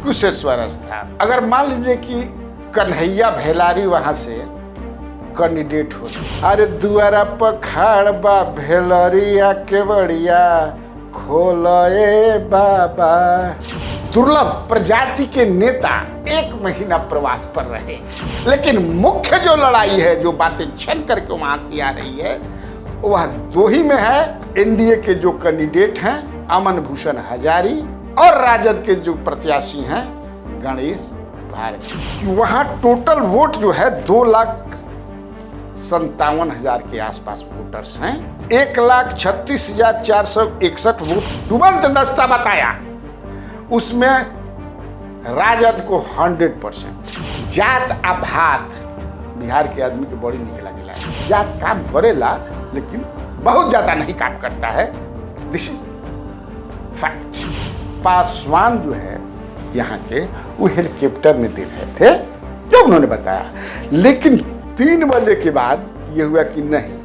कुशेश्वर स्थान। अगर मान लीजिए कि कन्हैया भेलारी वहां से कैंडिडेट हो, अरे दुआरा पर खाड़ बा भेलरिया केवड़िया खोले बाबा। दुर्लभ प्रजाति के नेता 1 महीना प्रवास पर रहे, लेकिन मुख्य जो लड़ाई है, जो बातें छन करके वहां से आ रही है, वह 2 ही में है। एनडीए के जो कैंडिडेट हैं अमन भूषण हजारी और राजद के जो प्रत्याशी हैं गणेश भारती, कि वहां टोटल वोट जो है 2,57,000 के आसपास वोटर्स हैं। 1,36,461 वोट तुरंत दस्ता बताया, उसमें राजद को 100%। जात अभात बिहार के आदमी के बड़ी निकला गया है। जात काम करेला लेकिन बहुत ज्यादा नहीं काम करता है, दिस इज फैक्ट। पासवान जो है यहाँ के, वो हेलीकॉप्टर में दे रहे थे जो उन्होंने बताया, लेकिन 3 बजे के बाद ये हुआ कि नहीं,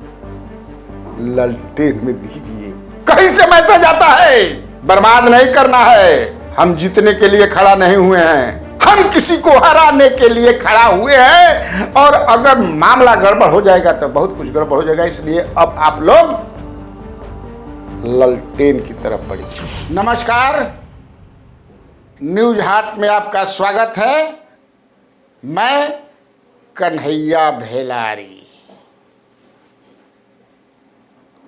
ललटेन में दीजिए। कहीं से मैसेज आता है बर्बाद नहीं करना है, हम जीतने के लिए खड़ा नहीं हुए हैं, हम किसी को हराने के लिए खड़ा हुए हैं, और अगर मामला गड़बड़ हो जाएगा तो बहुत कुछ गड़बड़ हो जाएगा। इसलिए अब आप लोग ललटेन की तरफ बढ़िए। नमस्कार, न्यूज हाट में आपका स्वागत है। मैं कन्हैया भेलारी।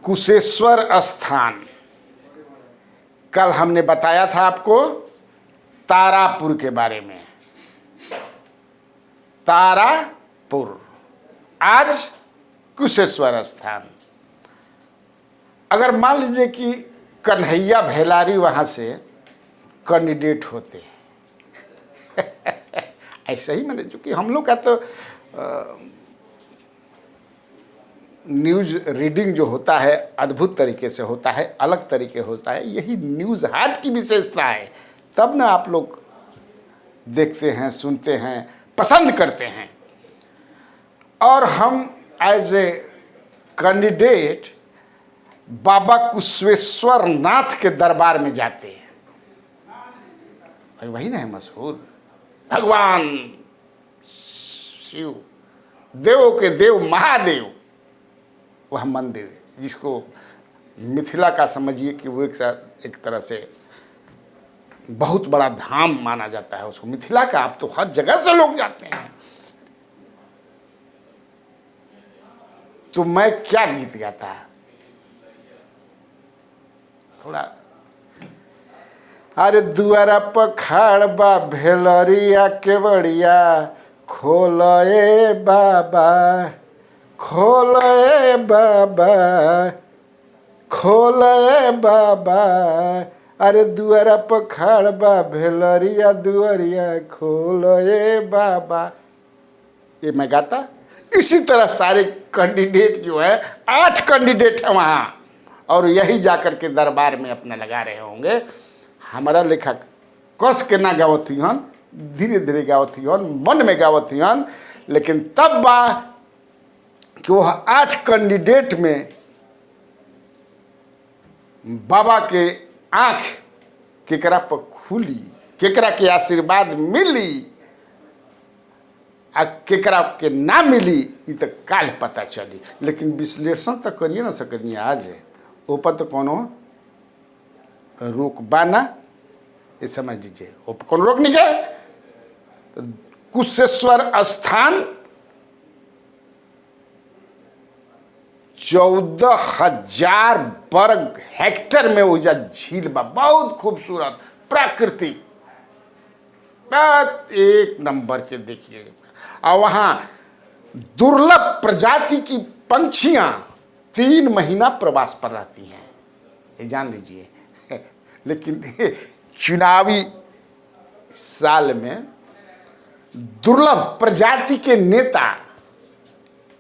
कुशेश्वर स्थान, कल हमने बताया था आपको तारापुर के बारे में। तारापुर, आज कुशेश्वर स्थान। अगर मान लीजिए कि कन्हैया भेलारी वहां से कैंडिडेट होते ऐसा ही मैंने, चूंकि हम लोग का तो न्यूज़ रीडिंग जो होता है अद्भुत तरीके से होता है, अलग तरीके होता है। यही न्यूज़ हाट की विशेषता है, तब ना आप लोग देखते हैं, सुनते हैं, पसंद करते हैं। और हम एज ए कैंडिडेट बाबा कुशेश्वर नाथ के दरबार में जाते हैं। वही ना है मशहूर, भगवान शिव, देवों के देव महादेव, वह मंदिर है जिसको मिथिला का समझिए कि वो एक तरह से बहुत बड़ा धाम माना जाता है उसको, मिथिला का। अब तो हर जगह से लोग जाते हैं। तो मैं क्या गीत गाता है थोड़ा, अरे दुआरा पर खाड़ बा भेलरिया केवड़िया खोले बाबा, खोले बाबा, खोले बाबा। अरे दुआरा पर खाड़ बा भेलरिया दुआरिया खोले बाबा। ये मैं गाता। इसी तरह सारे कैंडिडेट जो है, 8 कैंडिडेट हैं वहाँ, और यही जाकर के दरबार में अपना लगा रहे होंगे। हमारा लेखा कस के ना गावती हन, धीरे धीरे गावती हन, मन में गावती हन, लेकिन तब बा कि वह 8 कैंडिडेट में बाबा के आँख केकरा पर खुली, केकरा के आशीर्वाद मिली आ केकरा के ना मिली, ये तो काल पता चली। लेकिन विश्लेषण तो करिए ना सकनी आज, ऊपर तो कोनो रोक बाना, ये समझ लीजिए, ऊपर कौन रोक नहीं गए। तो कुशेश्वर स्थान 14,000 वर्ग हेक्टेयर में उजा झील बा, बहुत खूबसूरत प्राकृतिक, एक नंबर के देखिए। और वहाँ दुर्लभ प्रजाति की पंछियाँ 3 महीना प्रवास पर रहती हैं, ये जान लीजिए। लेकिन चुनावी साल में दुर्लभ प्रजाति के नेता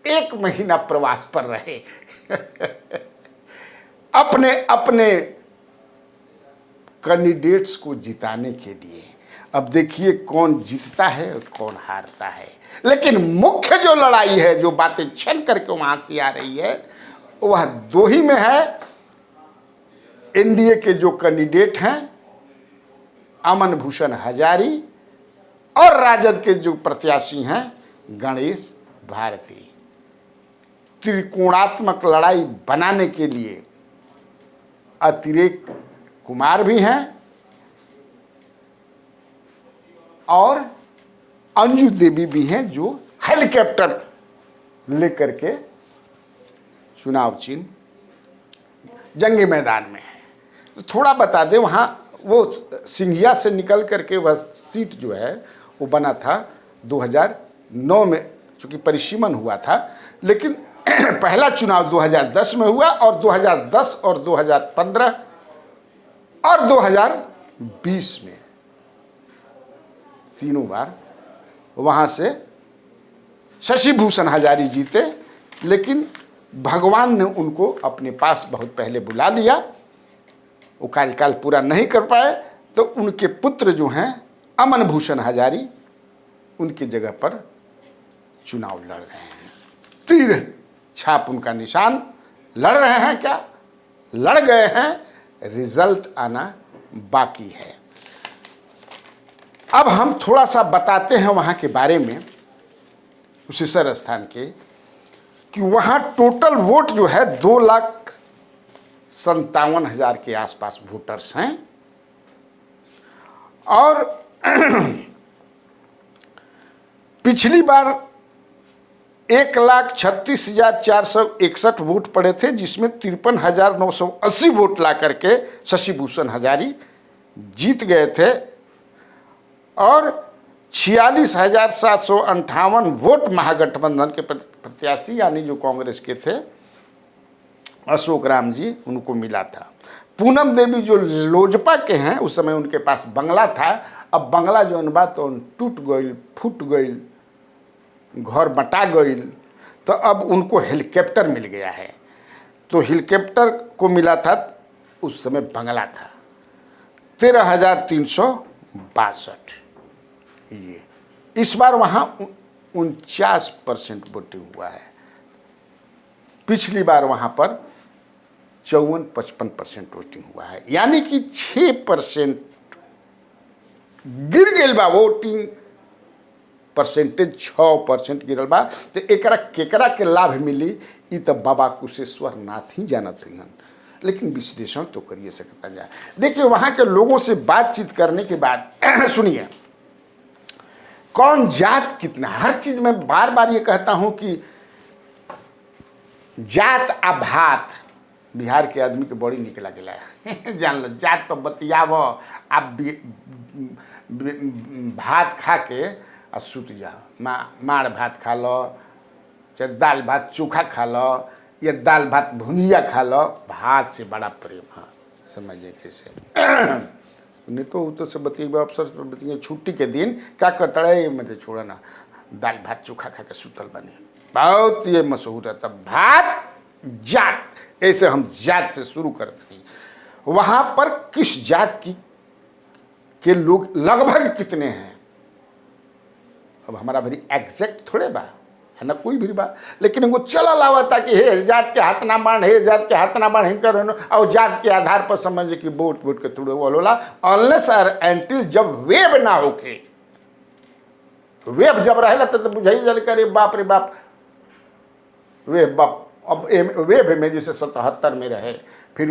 1 महीना प्रवास पर रहे अपने अपने कैंडिडेट्स को जिताने के लिए। अब देखिए कौन जीतता है और कौन हारता है। लेकिन मुख्य जो लड़ाई है, जो बातें छन करके वहां से आ रही है, वह 2 ही में है। एनडीए के जो कैंडिडेट हैं अमन भूषण हजारी और राजद के जो प्रत्याशी हैं गणेश भारती। त्रिकोणात्मक लड़ाई बनाने के लिए अतिरेक कुमार भी हैं और अंजू देवी भी हैं जो हेलीकॉप्टर लेकर के चुनाव चिन्ह जंगी मैदान में है। तो थोड़ा बता दें, वहाँ वो सिंघिया से निकल करके वह सीट जो है वो बना था 2009 में, चूँकि परिसीमन हुआ था, लेकिन पहला चुनाव 2010 में हुआ और 2010 और 2015 और 2020 में तीनों बार वहाँ से शशि भूषण हजारी जीते, लेकिन भगवान ने उनको अपने पास बहुत पहले बुला लिया। वो कार्यकाल पूरा नहीं कर पाए तो उनके पुत्र जो हैं अमन भूषण हजारी उनकी जगह पर चुनाव लड़ रहे हैं। तीर छाप उनका निशान, लड़ रहे हैं क्या, लड़ गए हैं, रिजल्ट आना बाकी है। अब हम थोड़ा सा बताते हैं वहाँ के बारे में, कुशेश्वर स्थान के, कि वहाँ टोटल वोट जो है 2,57,000 के आसपास वोटर्स हैं और पिछली बार 1,36,461 वोट पड़े थे, जिसमें 53,980 वोट ला करके शशि भूषण हजारी जीत गए थे और 46,758 वोट महागठबंधन के प्रत्याशी यानी जो कांग्रेस के थे अशोक राम जी उनको मिला था। पूनम देवी जो लोजपा के हैं, उस समय उनके पास बंगला था, अब बंगला जो अनबा तो टूट गई, फूट गई, घर बटा गई, तो अब उनको हेलीकॉप्टर मिल गया है। तो हेलीकॉप्टर को मिला था, उस समय बंगला था 13,362। ये इस बार वहाँ 49% वोटिंग हुआ है, पिछली बार वहाँ पर 54-55% वोटिंग हुआ है, यानी कि 6% गिर गई बा वोटिंग परसेंटेज, 6% गिरल बा। तो एकरा केकरा के लाभ मिली ई तो बाबा कुशेश्वर नाथ ही जानत हुई, लेकिन विश्लेषण तो करिए सकता जाए। देखिए वहाँ के लोगों से बातचीत करने के बाद सुनिए कौन जात कितना, हर चीज में बार बार ये कहता हूं कि जात आ भात बिहार के आदमी के बड़ी निकला गया है जान लो, जात पर बतियाव आप भात खा के आ सुत जाओ, माड़ भात खा लो, चाहे दाल भात चोखा खा लो या दाल भात भुनिया खा लो, भात से बड़ा प्रेम है, समझिए कैसे नहीं तो सब बतिए अफसर बतिए छुट्टी के दिन क्या करता है, मतलब छोड़ा ना दाल भात चोखा खा के सुतल बने, बहुत ये मशहूर है। तब भात जात, ऐसे हम जात से शुरू करते हैं। वहाँ पर किस जात के लोग लगभग कितने हैं, अब हमारा भरी एग्जैक्ट थोड़े बा है ना, कोई भी बा, लेकिन वो चला लावा था कि हे जात के हाथ ना बांध, हे जात के हाथ ना बांध हिंकर और जात के आधार पर समझ कि वोट के थोड़े बोलोला अनलेस और एंटिल जब वेब ना होके, वेब जब रहेला तो बुझाई जल करे बाप रे बाप वेब बाप। अब वेब में जैसे 77 में रहे, फिर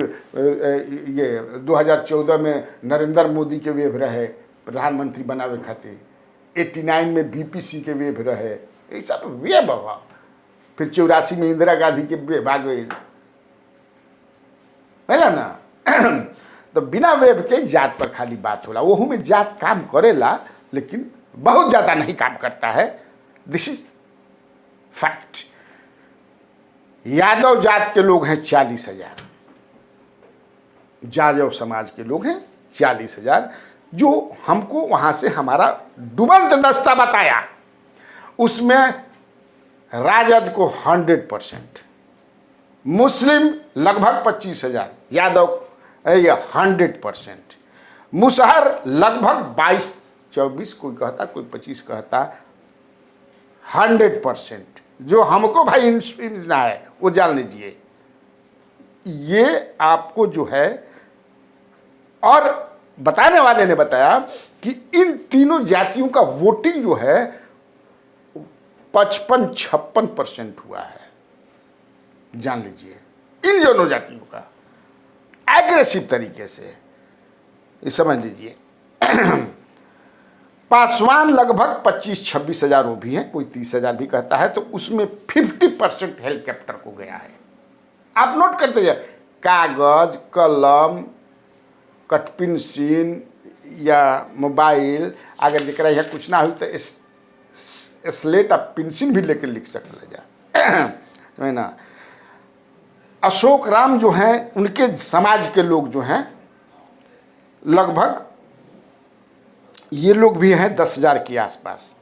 ये 2014 में नरेंद्र मोदी के वेब रहे प्रधानमंत्री बनावे खातिर, 89 में बीपीसी के वेब रहे, ऐसा तो वेब हुआ, फिर 84 में इंदिरा गांधी के वेब आ गई है ना। तो बिना वेब के जात पर खाली बात होला, वहू में जात काम करेला लेकिन बहुत ज़्यादा नहीं काम करता है, दिस इज फैक्ट। यादव जात के लोग हैं 40,000, यादव समाज के लोग हैं 40,000, जो हमको वहाँ से हमारा डुबंत दस्ता बताया, उसमें राजद को 100%, मुस्लिम लगभग 25,000, यादव ये 100%, मुसहर लगभग 22-24, कोई कहता कोई 25 कहता, 100%। जो हमको भाई ना है वो जान लीजिए, ये आपको जो है। और बताने वाले ने बताया कि इन तीनों जातियों का वोटिंग जो है 55-56% हुआ है। जान लीजिए, इन दोनों जातियों का एग्रेसिव तरीके से, ये समझ लीजिए। पासवान लगभग 25-26 हजार वो भी हैं, कोई 30 हजार भी कहता है, तो उसमें 50% हेलीकॉप्टर को गया है। आप नोट करते जाए, कागज, कलम, कटपेंसिल या मोबाइल, अगर जरा यहाँ कुछ ना हो तो स्लेट और पेंसिल भी लेकर लिख सकते जा, है ना। अशोक राम जो हैं, उनके समाज के लोग जो हैं लगभग ये लोग भी हैं 10,000 के आसपास,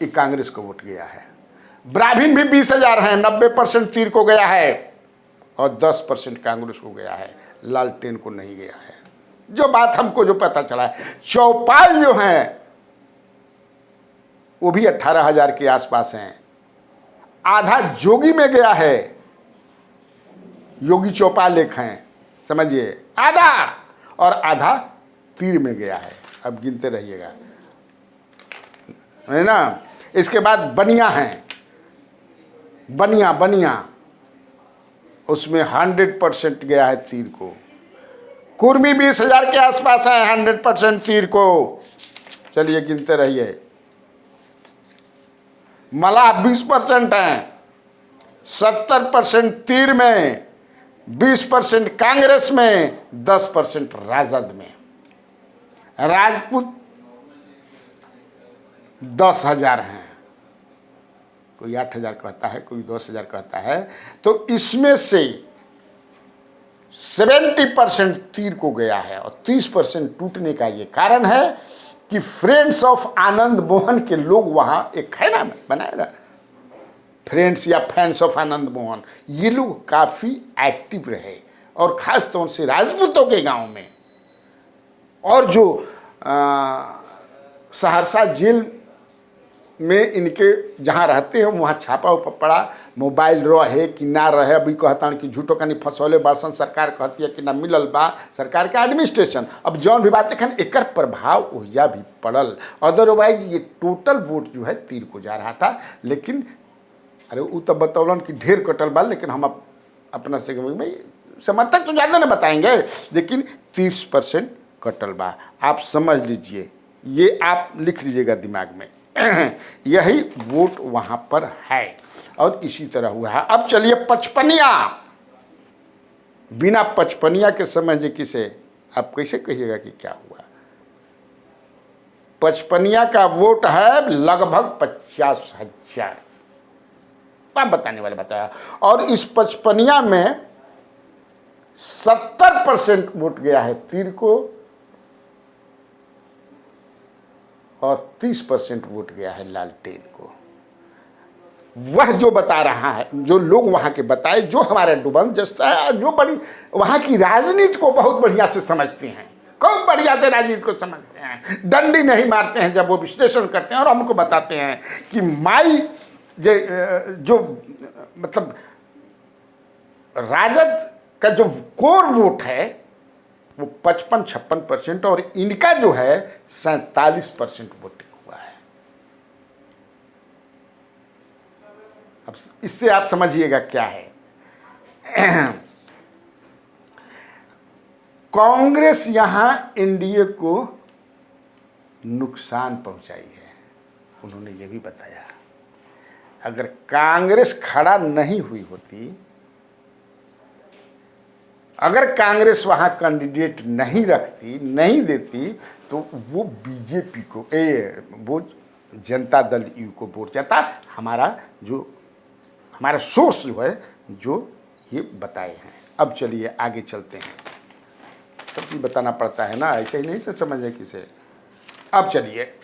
ये कांग्रेस को वोट गया है। ब्राह्मण भी 20,000 हैं, 90% तीर को गया है और 10% कांग्रेस को गया है, लालटेन को नहीं गया है। जो बात हमको जो पता चला है, चौपाल जो हैं वो भी 18,000 के आसपास हैं। आधा जोगी में गया है, योगी चौपाल एक हैं, समझिए, आधा, और आधा तीर में गया है। अब गिनते रहिएगा, है ना। इसके बाद बनिया हैं, बनिया उसमें 100% गया है तीर को। कुर्मी 20,000 के आसपास है, 100% तीर को। चलिए गिनते रहिए। मलाह 20% हैं, 70% तीर में, 20% कांग्रेस में, 10% राजद में। राजपूत 10,000 हैं, कोई 8,000 कहता है, कोई 10,000 कहता है। तो इसमें से 70% तीर को गया है और 30% टूटने का ये कारण है कि फ्रेंड्स ऑफ आनंद मोहन के लोग वहां, एक है ना बनाया ना, फ्रेंड्स या फैंस ऑफ आनंद मोहन, ये लोग काफ़ी एक्टिव रहे और ख़ास तौर से राजपूतों के गांव में। और जो सहरसा जेल में इनके जहाँ रहते हैं वहाँ छापा पड़ा, मोबाइल रहे कि ना रहे, अभी कहता कि झूठो का नहीं फंसौले बारसन, सरकार कहती है कि ना मिलल बा, सरकार का एडमिनिस्ट्रेशन। अब जौन भी बात एखन एकर प्रभाव ओहिजा भी पड़ल। अदरवाइज ये टोटल वोट जो है तीर को जा रहा था, लेकिन अरे वो तो बतौलन कि ढेर कटल बा, लेकिन हम अपना से भाई समर्थक तो ज़्यादा ना बताएंगे, लेकिन 30% कटल बा। आप समझ लीजिए, ये आप लिख लीजिएगा दिमाग में, यही वोट वहाँ पर है और इसी तरह हुआ है। अब चलिए पचपनिया, बिना पचपनिया के समझे किसे, आप कैसे कहिएगा कि क्या हुआ। पचपनिया का वोट है लगभग 50,000, आप बताने वाले बताया। और इस पचपनिया में 70% वोट गया है तीर को और 30% वोट गया है लालटेन को। वह जो बता रहा है, जो लोग वहां के बताए, जो हमारे डुबन जस्ता है, जो बड़ी वहां की राजनीति को बहुत बढ़िया से समझते हैं, खूब बढ़िया से राजनीति को समझते हैं, डंडी नहीं मारते हैं जब वो विश्लेषण करते हैं और हमको बताते हैं कि माई जो मतलब राजद का जो कोर वोट है वो 55-56% और इनका जो है 47% वोटिंग हुआ है। अब इससे आप समझिएगा क्या है। कांग्रेस यहां एनडीए को नुकसान पहुंचाई है, उन्होंने ये भी बताया। अगर कांग्रेस खड़ा नहीं हुई होती, अगर कांग्रेस वहां कैंडिडेट नहीं रखती, नहीं देती, तो वो बीजेपी को वो जनता दल यू को वोट जाता। हमारा सोर्स जो है, जो ये बताए हैं। अब चलिए आगे चलते हैं, सब चीज बताना पड़ता है ना, ऐसे ही नहीं से समझे किसे। अब चलिए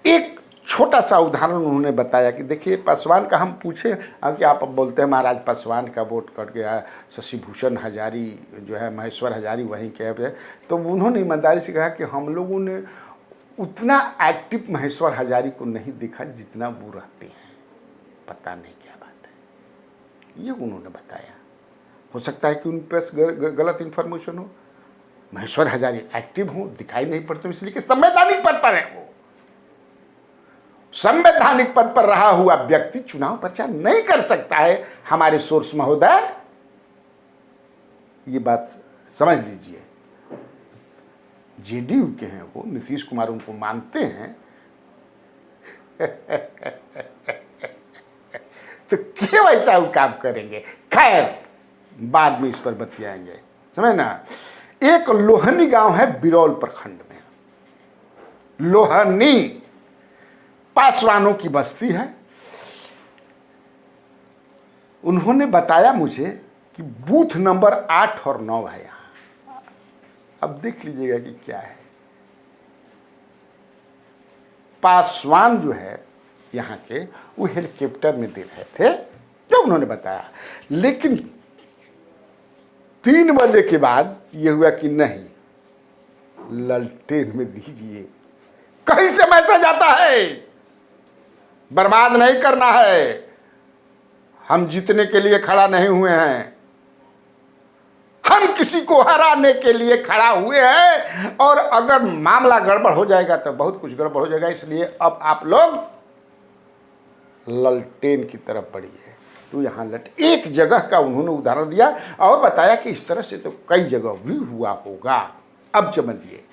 एक छोटा सा उदाहरण उन्होंने बताया कि देखिए पासवान का हम पूछे कि आप बोलते हैं महाराज पासवान का वोट कट गया, शशि भूषण हजारी जो है, महेश्वर हजारी वहीं के है, तो उन्होंने ईमानदारी से कहा कि हम लोगों ने उतना एक्टिव महेश्वर हजारी को नहीं देखा जितना वो रहते हैं, पता नहीं क्या बात है, ये उन्होंने बताया। हो सकता है कि उन पर गलत इंफॉर्मेशन हो। महेश्वर हजारी एक्टिव हो, दिखाई नहीं पड़ते इसलिए कि संवैधानिक पद पर है। वो संवैधानिक पद पर रहा हुआ व्यक्ति चुनाव प्रचार नहीं कर सकता है। हमारे सोर्स महोदय ये बात समझ लीजिए। जेडीयू के हैं वो, नीतीश कुमार उनको मानते हैं तो क्यों ऐसा वो काम करेंगे। खैर बाद में इस पर बतियाएंगे, समझ ना। एक लोहनी गांव है बिरौल प्रखंड में, लोहनी पासवानों की बस्ती है। उन्होंने बताया मुझे कि बूथ नंबर 8 और 9 है यहाँ। अब देख लीजिएगा कि क्या है। पासवान जो है यहाँ के, वो हेलीकॉप्टर में दे रहे थे जो उन्होंने बताया, लेकिन 3 बजे के बाद ये हुआ कि नहीं, ललटेन में दीजिए। कहीं से मैसेज आता है, बर्बाद नहीं करना है, हम जीतने के लिए खड़ा नहीं हुए हैं, हम किसी को हराने के लिए खड़ा हुए हैं। और अगर मामला गड़बड़ हो जाएगा तो बहुत कुछ गड़बड़ हो जाएगा, इसलिए अब आप लोग ललटेन की तरफ बढ़िए। तो यहाँ एक जगह का उन्होंने उदाहरण दिया और बताया कि इस तरह से तो कई जगह भी हुआ होगा। अब समझिए,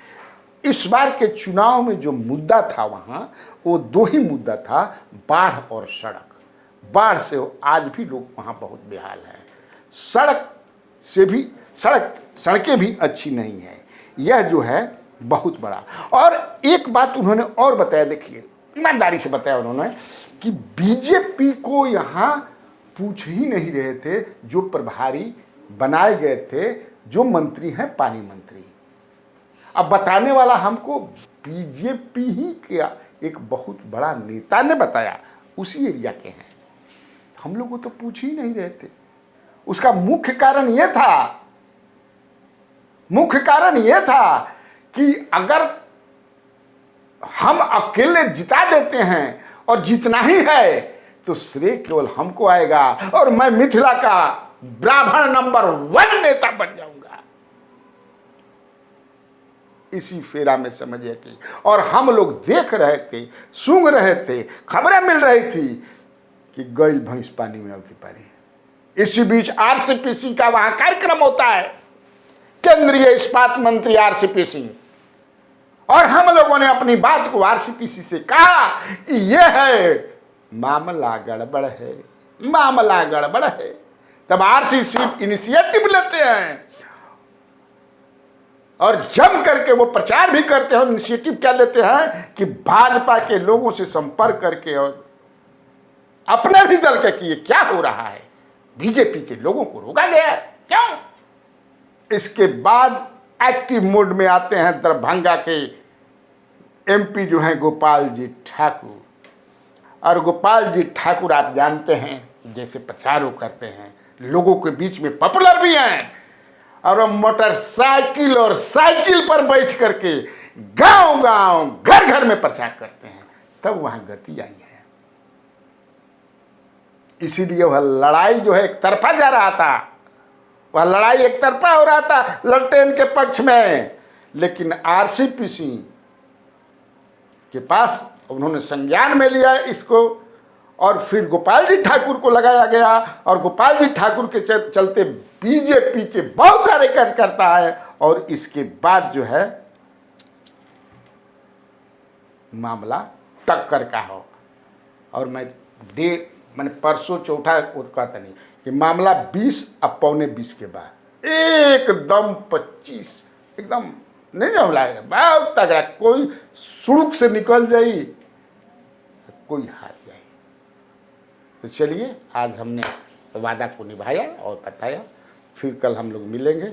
इस बार के चुनाव में जो मुद्दा था वहाँ, वो 2 ही मुद्दा था, बाढ़ और सड़क। बाढ़ से आज भी लोग वहाँ बहुत बेहाल हैं, सड़कें भी अच्छी नहीं हैं। यह जो है बहुत बड़ा। और एक बात उन्होंने और बताया, देखिए ईमानदारी से बताया उन्होंने कि बीजेपी को यहाँ पूछ ही नहीं रहे थे जो प्रभारी बनाए गए थे, जो मंत्री हैं पानी मंत्री। अब बताने वाला हमको बीजेपी ही का एक बहुत बड़ा नेता ने बताया, उसी एरिया के हैं। हम लोग को तो पूछ ही नहीं रहे थे। उसका मुख्य कारण यह था कि अगर हम अकेले जिता देते हैं और जीतना ही है तो श्रेय केवल हमको आएगा और मैं मिथिला का ब्राह्मण नंबर 1 नेता बन जाऊंगा। इसी फेरा में समझिए कि, और हम लोग देख रहे थे, सूंघ रहे थे, खबरें मिल रही थी कि गई भैंस पानी में अभी पारी। इसी बीच आरसीपी का वहां कार्यक्रम होता है, केंद्रीय इस्पात मंत्री आरसीपी सिंह, और हम लोगों ने अपनी बात को आरसीपी से कहा कि यह है मामला गड़बड़ है, मामला गड़बड़ है। तब आरसीपी इनिशिएटिव लेते हैं और जम करके वो प्रचार भी करते हैं। और इनिशिएटिव क्या लेते हैं कि भाजपा के लोगों से संपर्क करके और अपने भी दल के कि ये क्या हो रहा है, बीजेपी के लोगों को रोका गया है, क्यों। इसके बाद एक्टिव मोड में आते हैं दरभंगा के एमपी जो हैं गोपाल जी ठाकुर। और गोपाल जी ठाकुर आप जानते हैं जैसे प्रचार वो करते हैं, लोगों के बीच में पॉपुलर भी हैं, और वो मोटरसाइकिल और साइकिल पर बैठ करके गांव-गांव, घर-घर में प्रचार करते हैं। तब वहां गति आई है। इसीलिए वह लड़ाई जो है एक तरफा जा रहा था, वह लड़ाई एक तरफा हो रहा था ललटेन के पक्ष में। लेकिन आरसीपी सिंह के पास उन्होंने संज्ञान में लिया इसको, और फिर गोपाल जी ठाकुर को लगाया गया। और गोपाल जी ठाकुर के चलते बीजेपी के बहुत सारे कार्यकर्ता है। और इसके बाद जो है मामला टक्कर का हो। और मैंने परसों चौथा कहता नहीं कि मामला 20 अब 21:15 के बाद एकदम 25 एकदम नहीं हमला है, बहुत तगड़ा। कोई सुड़ुक से निकल जाई, कोई हार जाए। तो चलिए, आज हमने वादा को निभाया और बताया। फिर कल हम लोग मिलेंगे।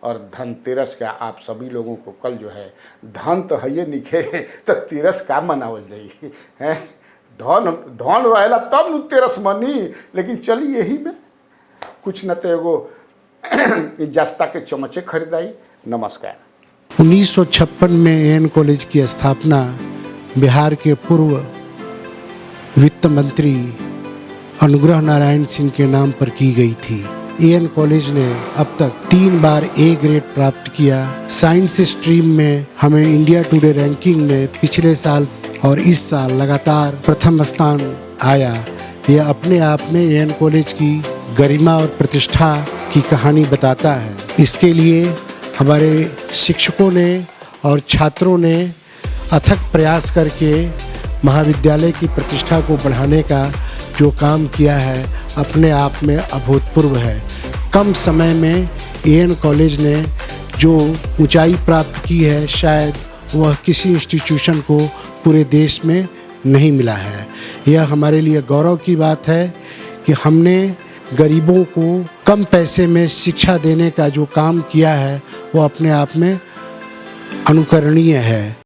और धनतेरस का आप सभी लोगों को कल जो है, धन तो है ये निखे तो तेरस का मनावल जाइए हैं। धन रहेला तब न तेरस मनी। लेकिन चलिए, यही में कुछ न तो एगो जस्ता के चमचे खरीदाई। नमस्कार। 1956 में एन कॉलेज की स्थापना बिहार के पूर्व वित्त मंत्री अनुग्रह नारायण सिंह के नाम पर की गई थी। एएन कॉलेज ने अब तक 3 बार ए ग्रेड प्राप्त किया। साइंस स्ट्रीम में हमें इंडिया टुडे रैंकिंग में पिछले साल और इस साल लगातार प्रथम स्थान आया। यह अपने आप में एएन कॉलेज की गरिमा और प्रतिष्ठा की कहानी बताता है। इसके लिए हमारे शिक्षकों ने और छात्रों ने अथक प्रयास करके महाविद्यालय की प्रतिष्ठा को बढ़ाने का जो काम किया है अपने आप में अभूतपूर्व है। कम समय में एएन कॉलेज ने जो ऊंचाई प्राप्त की है शायद वह किसी इंस्टीट्यूशन को पूरे देश में नहीं मिला है। यह हमारे लिए गौरव की बात है कि हमने गरीबों को कम पैसे में शिक्षा देने का जो काम किया है वो अपने आप में अनुकरणीय है।